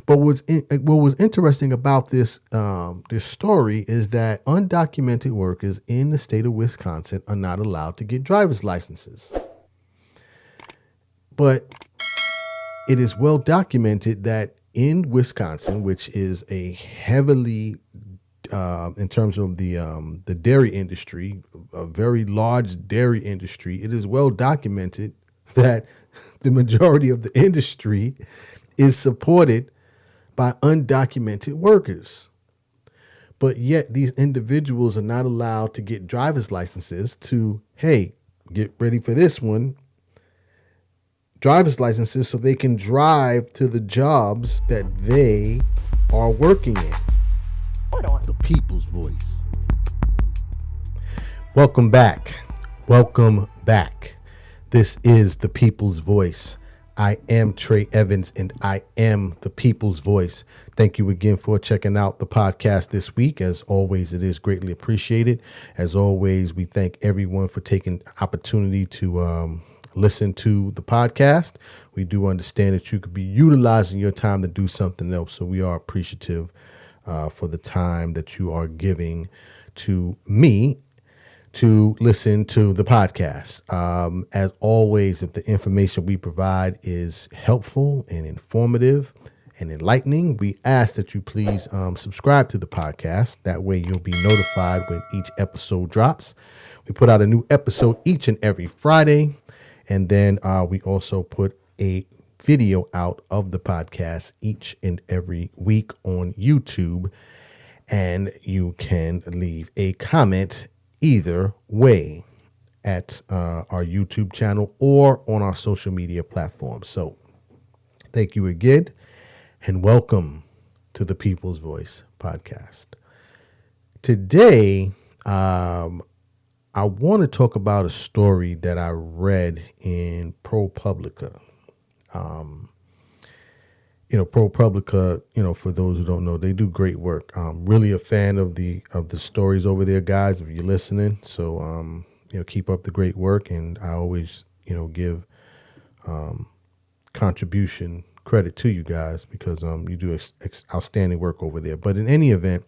But what was interesting about this story is that undocumented workers in the state of Wisconsin are not allowed to get driver's licenses. But it is well documented that in Wisconsin, which is a heavily in terms of the dairy industry, a very large dairy industry, it is well documented that the majority of the industry is supported by undocumented workers. But yet these individuals are not allowed to get driver's licenses to, hey, get ready for this one, driver's licenses so they can drive to the jobs that they are working in. The People's Voice. Welcome back. Welcome back. This is The People's Voice. I am Trey Evans and I am The People's Voice. Thank you again for checking out the podcast this week. As always, it is greatly appreciated. As always, we thank everyone for taking opportunity to listen to the podcast. We do understand that you could be utilizing your time to do something else. So we are appreciative for the time that you are giving to me to listen to the podcast. As always, if the information we provide is helpful and informative and enlightening, we ask that you please subscribe to the podcast. That way you'll be notified when each episode drops. We put out a new episode each and every Friday. And then we also put a video out of the podcast each and every week on YouTube. And you can leave a comment either way at our YouTube channel or on our social media platforms. So thank you again and welcome to the People's Voice podcast. Today, I want to talk about a story that I read in ProPublica. ProPublica, for those who don't know, they do great work. I'm really a fan of the stories over there, guys, if you're listening. So, keep up the great work. And I always, give contribution credit to you guys because you do outstanding work over there. But in any event,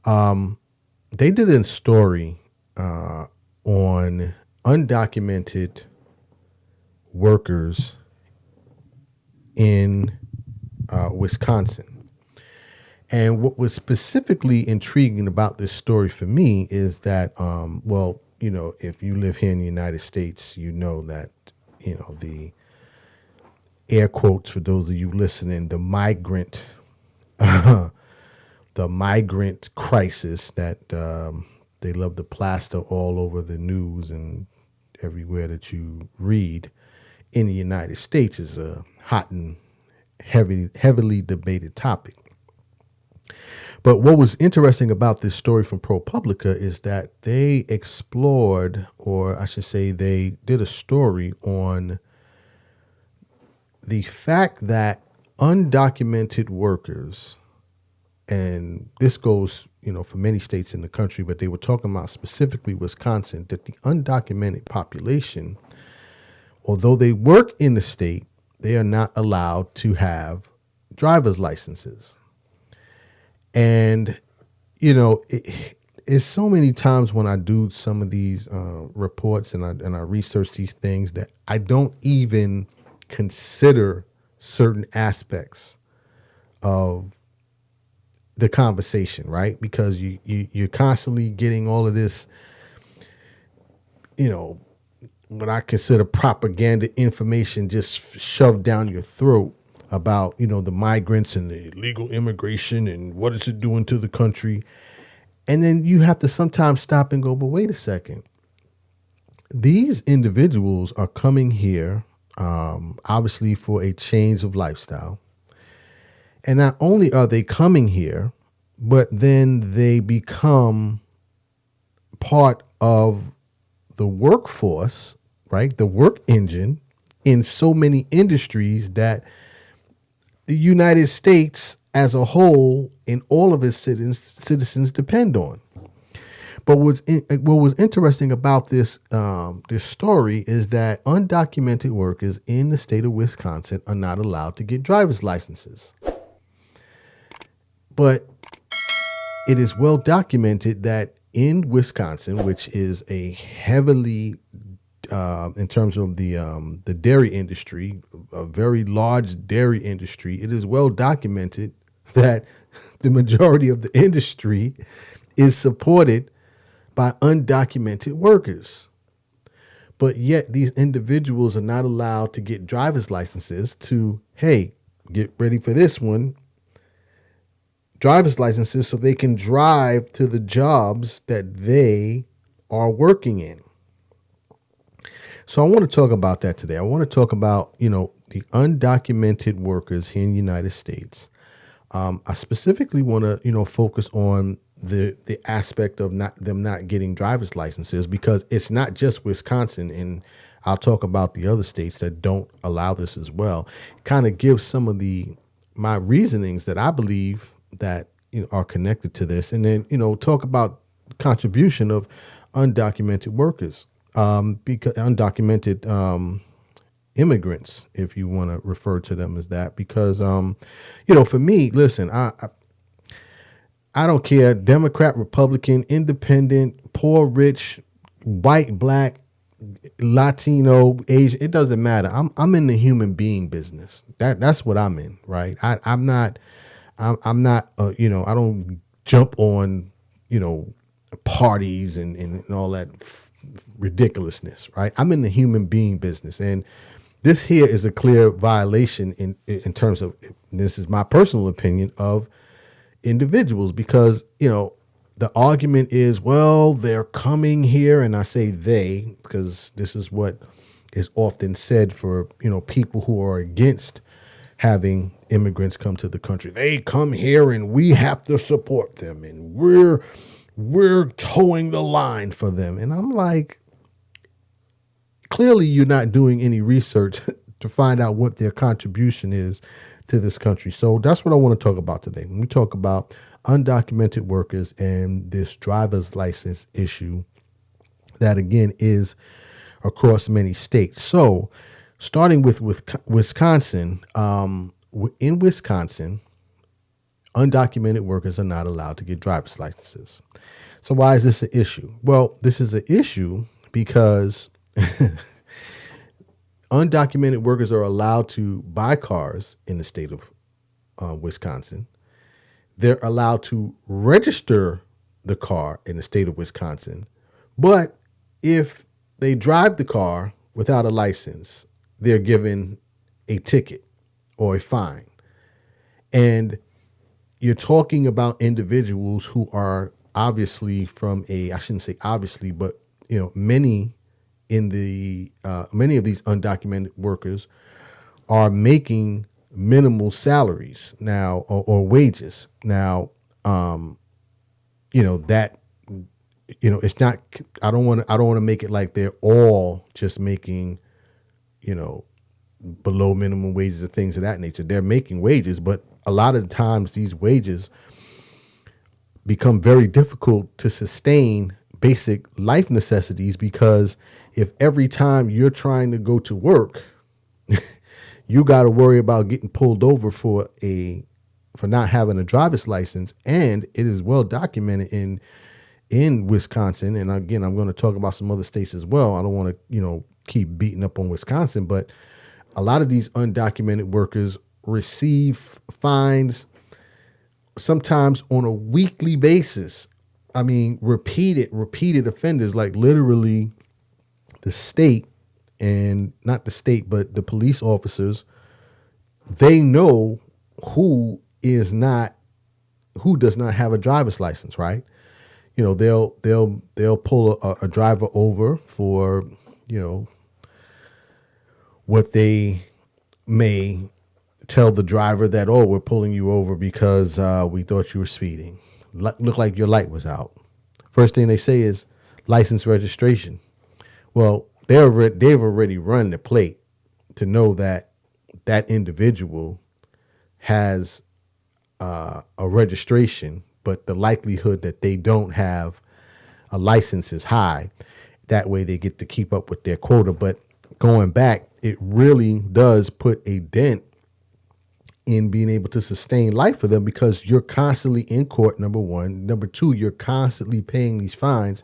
they did a story on undocumented workers in Wisconsin. And what was specifically intriguing about this story for me is that, if you live here in the United States, you know that, the air quotes for those of you listening, the migrant crisis that they love to plaster all over the news and everywhere that you read in the United States is a hot and heavily debated topic. But what was interesting about this story from ProPublica is that they explored, or I should say they did a story on the fact that undocumented workers, and this goes, for many states in the country, but they were talking about specifically Wisconsin, that the undocumented population, although they work in the state, they are not allowed to have driver's licenses. And, it's so many times when I do some of these reports and I research these things that I don't even consider certain aspects of the conversation, right? Because you're constantly getting all of this, what I consider propaganda information just shoved down your throat about, the migrants and the illegal immigration and what is it doing to the country. And then you have to sometimes stop and go, but wait a second. These individuals are coming here, obviously for a change of lifestyle. And not only are they coming here, but then they become part of the workforce, right? The work engine in so many industries that the United States as a whole and all of its citizens depend on. But what was interesting about this story is that undocumented workers in the state of Wisconsin are not allowed to get driver's licenses. But it is well documented that in Wisconsin, which is a heavily, in terms of the dairy industry, a very large dairy industry, it is well documented that the majority of the industry is supported by undocumented workers. But yet these individuals are not allowed to get driver's licenses to, hey, get ready for this one, driver's licenses so they can drive to the jobs that they are working in. So I want to talk about that today. I want to talk about, the undocumented workers here in the United States. I specifically want to, focus on the aspect of them not getting driver's licenses, because it's not just Wisconsin, and I'll talk about the other states that don't allow this as well. Kind of gives some of my reasonings that I believe that are connected to this, and then talk about the contribution of undocumented workers, because undocumented immigrants, if you want to refer to them as that, because for me, listen, I don't care, Democrat, Republican, independent, poor, rich, white, black, Latino, Asian, it doesn't matter. I'm in the human being business. That's what I'm in, right? I'm not, I don't jump on, parties and all that ridiculousness, right? I'm in the human being business. And this here is a clear violation in terms of, this is my personal opinion, of individuals, because, the argument is, well, they're coming here. And I say they, because this is what is often said for, people who are against having immigrants come to the country. They come here and we have to support them, and we're towing the line for them. And I'm like, clearly you're not doing any research to find out what their contribution is to this country. So that's what I want to talk about today. When we talk about undocumented workers and this driver's license issue that, again, is across many states. So starting with Wisconsin, in Wisconsin, undocumented workers are not allowed to get driver's licenses. So why is this an issue? Well, this is an issue because undocumented workers are allowed to buy cars in the state of Wisconsin. They're allowed to register the car in the state of Wisconsin. But if they drive the car without a license, they're given a ticket or a fine. And you're talking about individuals who are obviously from I shouldn't say obviously, but many of these undocumented workers are making minimal salaries now, or wages now. It's not, I don't want to make it like they're all just making, below minimum wages and things of that nature. They're making wages, but a lot of the times these wages become very difficult to sustain basic life necessities, because if every time you're trying to go to work, you got to worry about getting pulled over for not having a driver's license. And it is well documented in Wisconsin. And again, I'm going to talk about some other states as well. I don't want to, keep beating up on Wisconsin, but a lot of these undocumented workers receive fines sometimes on a weekly basis. I mean, repeated offenders, like literally the state, and not the state, but the police officers, they know who does not have a driver's license, right? They'll pull a driver over for, what they may tell the driver that, oh, we're pulling you over because we thought you were speeding. Looked like your light was out. First thing they say is license registration. Well, they've already run the plate to know that individual has a registration, but the likelihood that they don't have a license is high. That way they get to keep up with their quota. But going back, it really does put a dent in being able to sustain life for them, because you're constantly in court, number one. Number two, you're constantly paying these fines.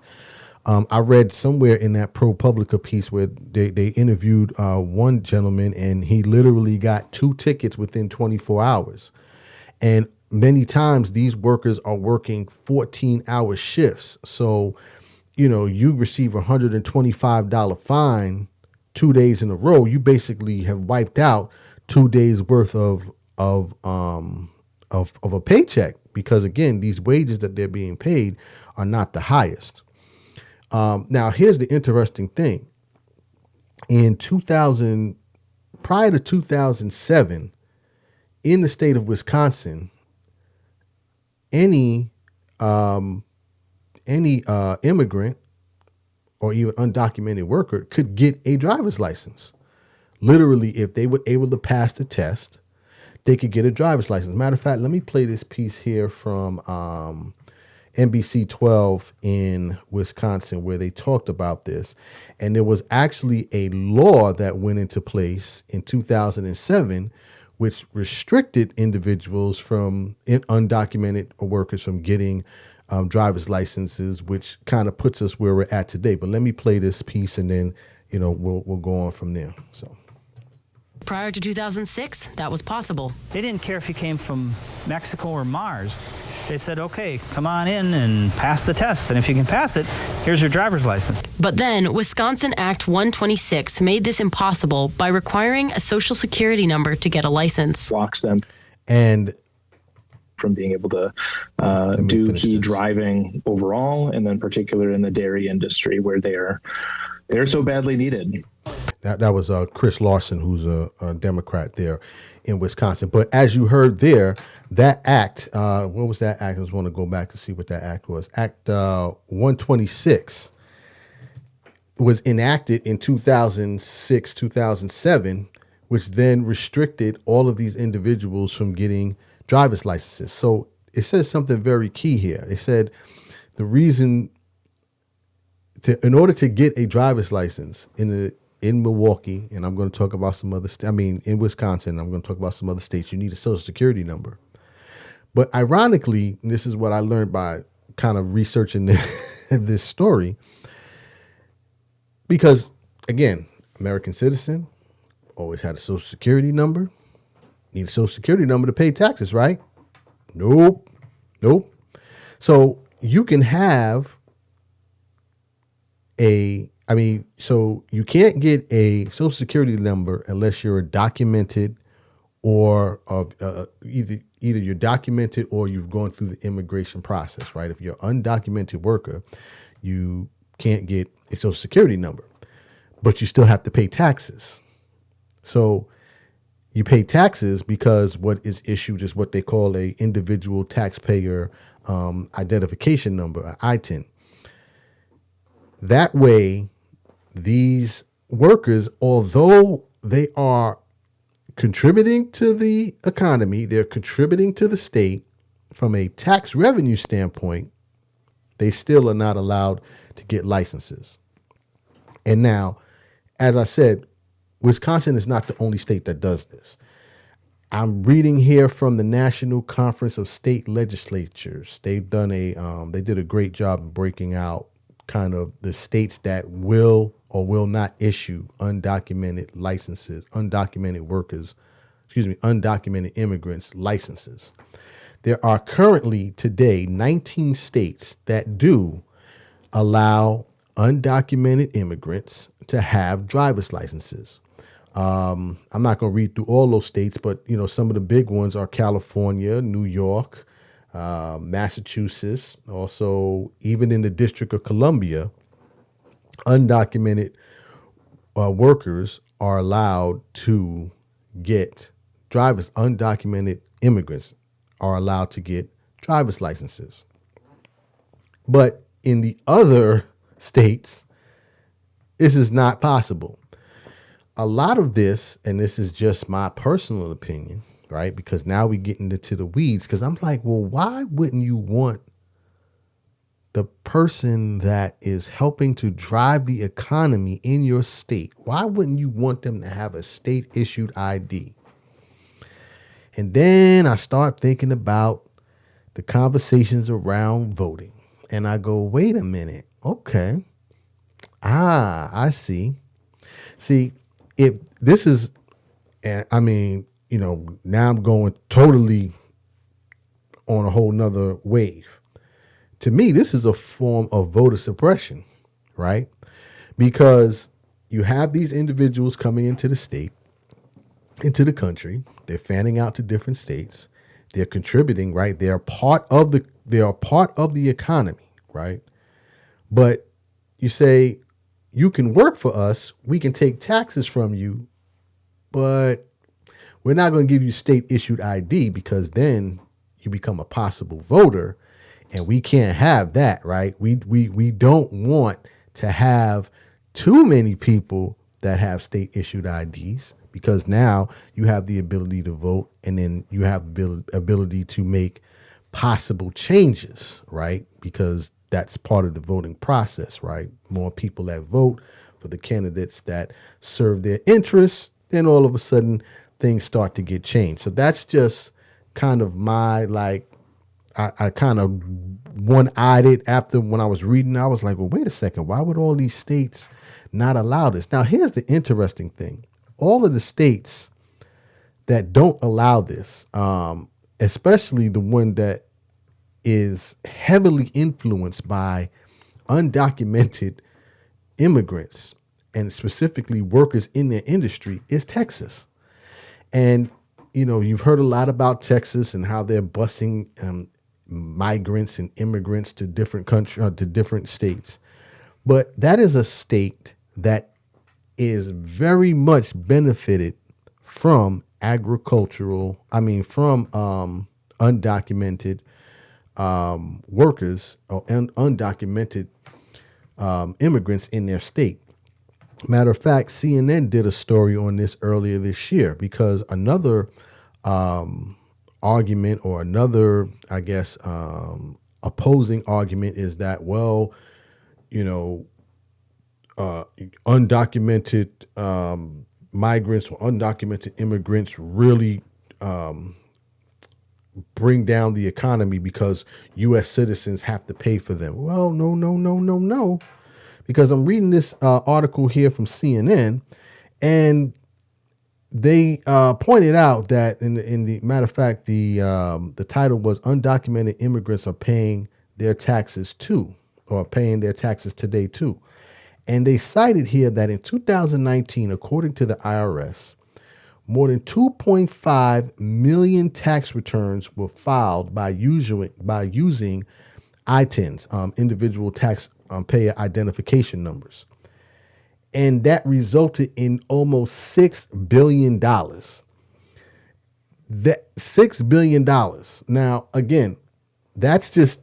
I read somewhere in that ProPublica piece where they interviewed one gentleman, and he literally got 2 tickets within 24 hours. And many times these workers are working 14-hour shifts. So, you receive a $125 fine 2 days in a row. You basically have wiped out 2 days worth of a paycheck, because again, these wages that they're being paid are not the highest. Now, here's the interesting thing. In prior to 2007, in the state of Wisconsin, any immigrant or even undocumented worker could get a driver's license. Literally, if they were able to pass the test, they could get a driver's license. Matter of fact, let me play this piece here from NBC 12 in Wisconsin, where they talked about this. And there was actually a law that went into place in 2007, which restricted individuals from undocumented workers from getting driver's licenses, which kind of puts us where we're at today. But let me play this piece, and then, we'll go on from there. So. Prior to 2006, that was possible. They didn't care if you came from Mexico or Mars. They said, okay, come on in and pass the test. And if you can pass it, here's your driver's license. But then Wisconsin Act 126 made this impossible by requiring a social security number to get a license. Blocks them and from being able to do key driving overall, and then particular in the dairy industry where they're so badly needed. That was Chris Larson, who's a Democrat there in Wisconsin. But as you heard there, that act, what was that act? I just want to go back to see what that act was. Act 126 was enacted in 2006, 2007, which then restricted all of these individuals from getting driver's licenses. So it says something very key here. It said the reason in order to get a driver's license in Milwaukee, and I'm going to talk about some other in Wisconsin, I'm going to talk about some other states, you need a social security number. But ironically, this is what I learned by kind of researching this story, because again, American citizen, always had a social security number, need a social security number to pay taxes, right? Nope. So you can have so you can't get a social security number unless you're documented, or either you're documented or you've gone through the immigration process, right? If you're an undocumented worker, you can't get a social security number, but you still have to pay taxes. So you pay taxes because what is issued is what they call a individual taxpayer identification number, an ITIN. That way, these workers, although they are contributing to the economy, they're contributing to the state from a tax revenue standpoint, they still are not allowed to get licenses. And now, as I said, Wisconsin is not the only state that does this. I'm reading here from the National Conference of State Legislatures. They've done they did a great job of breaking out kind of the states that will or will not issue undocumented immigrants licenses. There are currently today 19 states that do allow undocumented immigrants to have driver's licenses. I'm not going to read through all those states, but some of the big ones are California, New York, Massachusetts, also even in the District of Columbia, undocumented workers are allowed to get undocumented immigrants are allowed to get driver's licenses. But in the other states, this is not possible. A lot of this, and this is just my personal opinion, right? Because now we get into the weeds, because I'm like, well, why wouldn't you want the person that is helping to drive the economy in your state? Why wouldn't you want them to have a state issued ID? And then I start thinking about the conversations around voting. And I go, wait a minute. Okay. I see. See, if this is, I mean, now I'm going totally on a whole nother wave. To me, this is a form of voter suppression, right? Because you have these individuals coming into the state, into the country. They're fanning out to different states. They're contributing, right? They are part of the economy, right? But you say, you can work for us, we can take taxes from you, but we're not going to give you state issued ID because then you become a possible voter, and we can't have that, right? We don't want to have too many people that have state issued IDs, because now you have the ability to vote, and then you have the ability to make possible changes, right? Because that's part of the voting process, right? More people that vote for the candidates that serve their interests, then all of a sudden things start to get changed. So that's just kind of my, I kind of one-eyed it after when I was reading. I was like, well, wait a second. Why would all these states not allow this? Now, here's the interesting thing. All of the states that don't allow this, especially the one that is heavily influenced by undocumented immigrants and specifically workers in their industry, is Texas. And, you've heard a lot about Texas and how they're busing migrants and immigrants to different to different states. But that is a state that is very much benefited from from undocumented workers or undocumented immigrants in their state. Matter of fact, CNN did a story on this earlier this year, because another argument, or another, I guess, opposing argument is that, well, undocumented migrants or undocumented immigrants really bring down the economy because U.S. citizens have to pay for them. Well, no. Because I'm reading this article here from CNN, and they pointed out that in the matter of fact, the title was "Undocumented Immigrants Are Paying Their Taxes Too," or paying their taxes today too. And they cited here that in 2019, according to the IRS, more than 2.5 million tax returns were filed by using ITINs, individual tax payer identification numbers. And that resulted in almost $6 billion. That $6 billion. Now, again, that's just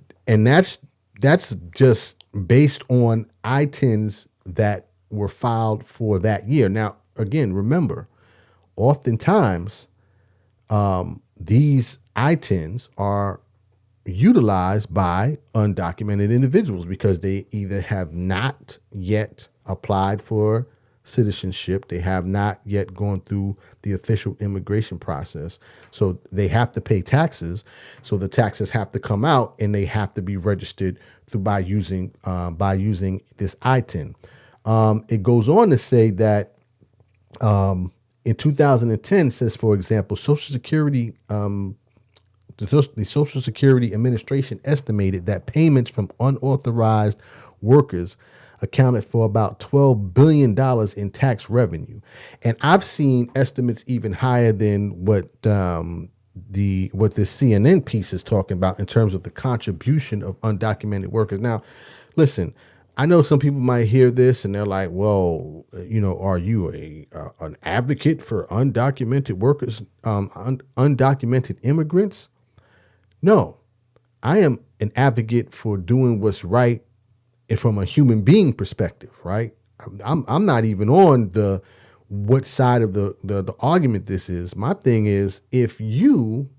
based on ITINs that were filed for that year. Now, again, remember, oftentimes these ITINs are utilized by undocumented individuals because they either have not yet applied for citizenship, they have not yet gone through the official immigration process, so they have to pay taxes. So the taxes have to come out, and they have to be registered by using this ITIN. It goes on to say that in 2010, says, for example, Social Security. The Social Security Administration estimated that payments from unauthorized workers accounted for about $12 billion in tax revenue. And I've seen estimates even higher than what this CNN piece is talking about in terms of the contribution of undocumented workers. Now, listen, I know some people might hear this and they're like, well, are you an advocate for undocumented workers, undocumented immigrants? No, I am an advocate for doing what's right and from a human being perspective, right? I'm not even on what side of the argument this is. My thing is, if you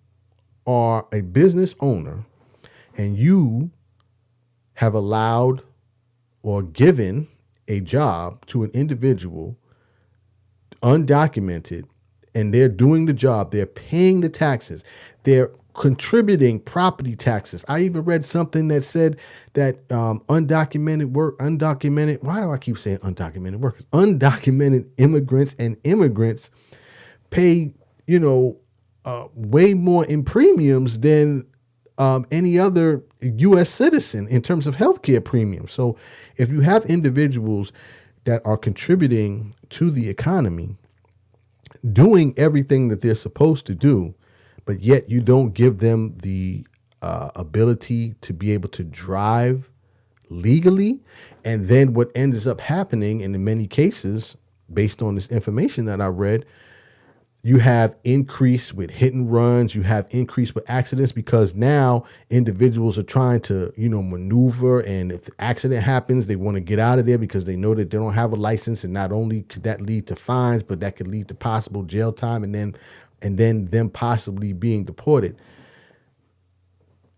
are a business owner and you have allowed or given a job to an individual undocumented, and they're doing the job. They're paying the taxes. They're contributing property taxes. I even read something that said that undocumented, why do I keep saying undocumented workers? Undocumented immigrants and immigrants pay, way more in premiums than any other U.S. citizen in terms of healthcare premiums. So if you have individuals that are contributing to the economy, doing everything that they're supposed to do, but yet you don't give them the ability to be able to drive legally. And then what ends up happening, and in many cases, based on this information that I read, you have increase with hit and runs, you have increase with accidents, because now individuals are trying to, maneuver. And if the accident happens, they want to get out of there because they know that they don't have a license. And not only could that lead to fines, but that could lead to possible jail time and then them possibly being deported.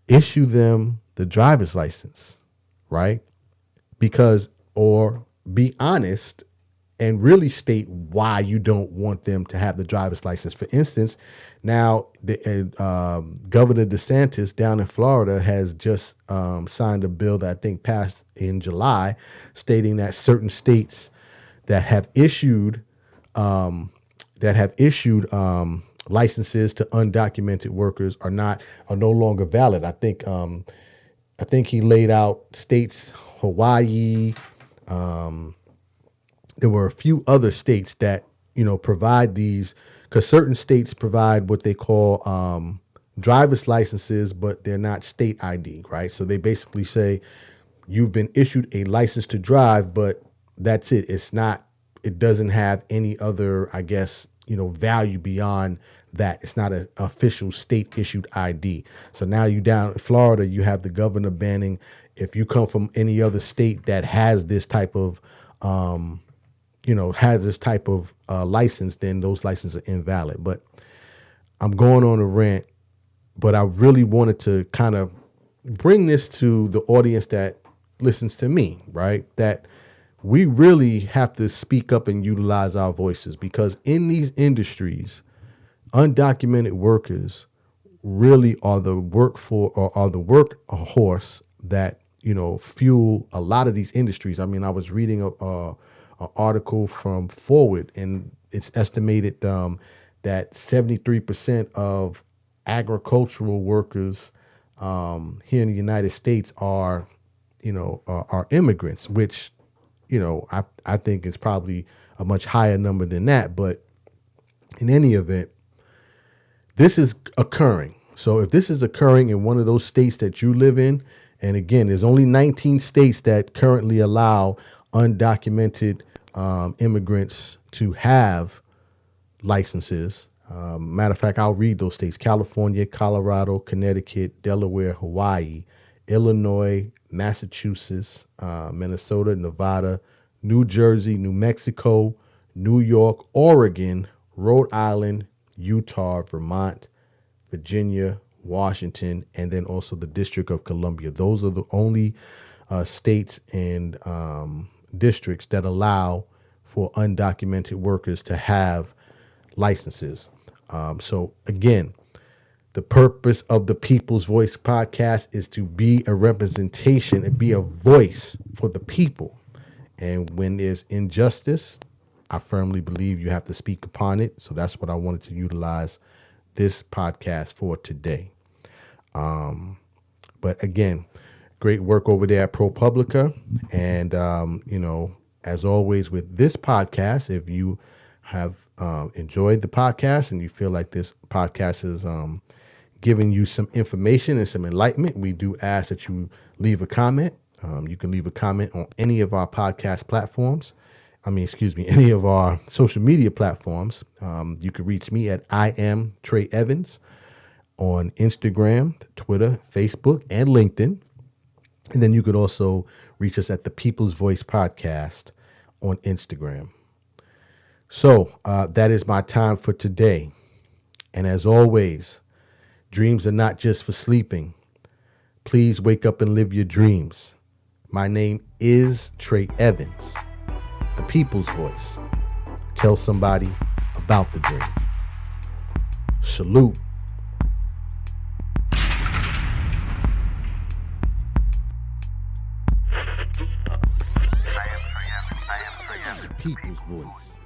Issue them the driver's license, right? Or be honest and really state why you don't want them to have the driver's license. For instance, now Governor DeSantis down in Florida has just signed a bill that I think passed in July, stating that certain states that have issued licenses to undocumented workers are no longer valid. I think he laid out states, Hawaii. There were a few other states that, provide these, because certain states provide what they call driver's licenses, but they're not state ID, right? So they basically say you've been issued a license to drive, but that's it. It doesn't have any other, I guess, value beyond that. It's not an official state issued ID. So now you down in Florida, you have the governor banning, if you come from any other state that has this type of, license, then those licenses are invalid. But I'm going on a rant, but I really wanted to kind of bring this to the audience that listens to me, right? That we really have to speak up and utilize our voices, because in these industries, undocumented workers really are the workhorse that, fuel a lot of these industries. I mean, I was reading an article from Forward, and it's estimated that 73% of agricultural workers here in the United States are immigrants, which, I think is probably a much higher number than that. But in any event, this is occurring. So if this is occurring in one of those states that you live in, and again, there's only 19 states that currently allow undocumented immigrants to have licenses. Matter of fact, I'll read those states: California, Colorado, Connecticut, Delaware, Hawaii, Illinois, Massachusetts, Minnesota, Nevada, New Jersey, New Mexico, New York, Oregon, Rhode Island, Utah, Vermont, Virginia, Washington, and then also the District of Columbia. Those are the only states and districts that allow for undocumented workers to have licenses. So again, the purpose of the People's Voice podcast is to be a representation and be a voice for the people. And when there's injustice, I firmly believe you have to speak upon it. So that's what I wanted to utilize this podcast for today. But again, great work over there at ProPublica. And, as always with this podcast, if you have enjoyed the podcast and you feel like this podcast is giving you some information and some enlightenment, we do ask that you leave a comment. You can leave a comment on any of our podcast platforms. Any of our social media platforms. You can reach me at I am Trey Evans on Instagram, Twitter, Facebook, and LinkedIn. And then you could also reach us at the People's Voice Podcast on Instagram. So that is my time for today. And as always, dreams are not just for sleeping. Please wake up and live your dreams. My name is Trey Evans, the People's Voice. Tell somebody about the dream. Salute. People's voice.